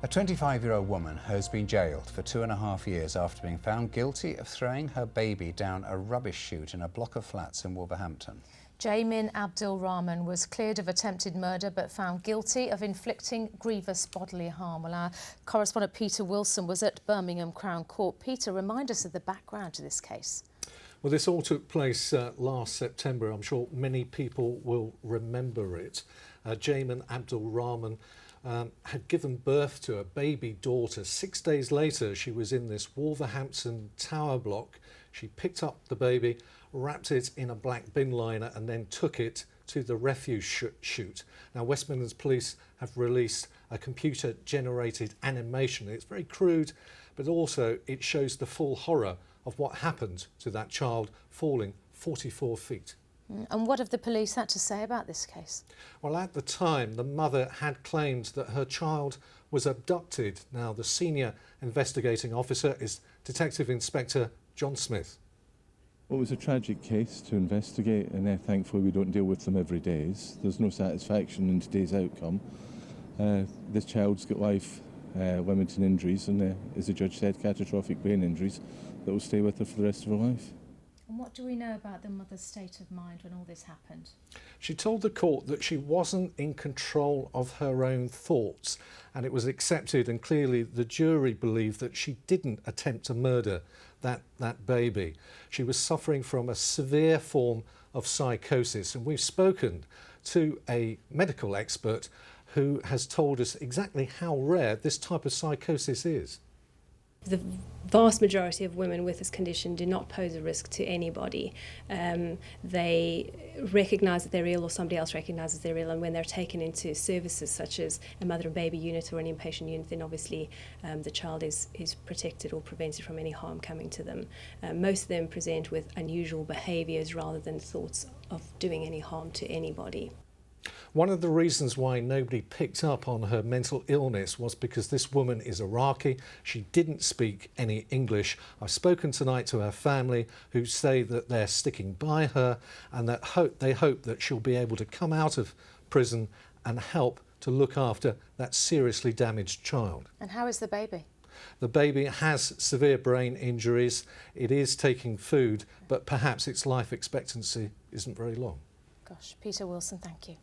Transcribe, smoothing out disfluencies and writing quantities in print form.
A 25-year-old woman has been jailed for 2.5 years after being found guilty of throwing her baby down a rubbish chute in a block of flats in Wolverhampton. Jamin Abdul Rahman was cleared of attempted murder but found guilty of inflicting grievous bodily harm. Well, our correspondent Peter Wilson was at Birmingham Crown Court. Peter, remind us of the background to this case. Well, this all took place last September. I'm sure many people will remember it. Jamin Abdul Rahman had given birth to a baby daughter. 6 days later, she was in this Wolverhampton tower block. She picked up the baby, wrapped it in a black bin liner and then took it to the refuse chute. Now, West Midlands Police have released a computer-generated animation. It's very crude, but also it shows the full horror of what happened to that child falling 44 feet. And what have the police had to say about this case? Well, at the time, the mother had claimed that her child was abducted. Now, the senior investigating officer is Detective Inspector John Smith. Well, it was a tragic case to investigate, and thankfully we don't deal with them every day. There's no satisfaction in today's outcome. This child's got life limiting injuries and, as the judge said, catastrophic brain injuries that will stay with her for the rest of her life. And what do we know about the mother's state of mind when all this happened? She told the court that she wasn't in control of her own thoughts, and it was accepted, and clearly the jury believed that she didn't attempt to murder that baby. She was suffering from a severe form of psychosis, and we've spoken to a medical expert who has told us exactly how rare this type of psychosis is. The vast majority of women with this condition do not pose a risk to anybody. They recognise that they're ill, or somebody else recognises they're ill, and when they're taken into services such as a mother and baby unit or an inpatient unit, then obviously the child is protected or prevented from any harm coming to them. Most of them present with unusual behaviours rather than thoughts of doing any harm to anybody. One of the reasons why nobody picked up on her mental illness was because this woman is Iraqi. She didn't speak any English. I've spoken tonight to her family, who say that they're sticking by her and that they hope that she'll be able to come out of prison and help to look after that seriously damaged child. And how is the baby? The baby has severe brain injuries. It is taking food, but perhaps its life expectancy isn't very long. Gosh, Peter Wilson, thank you.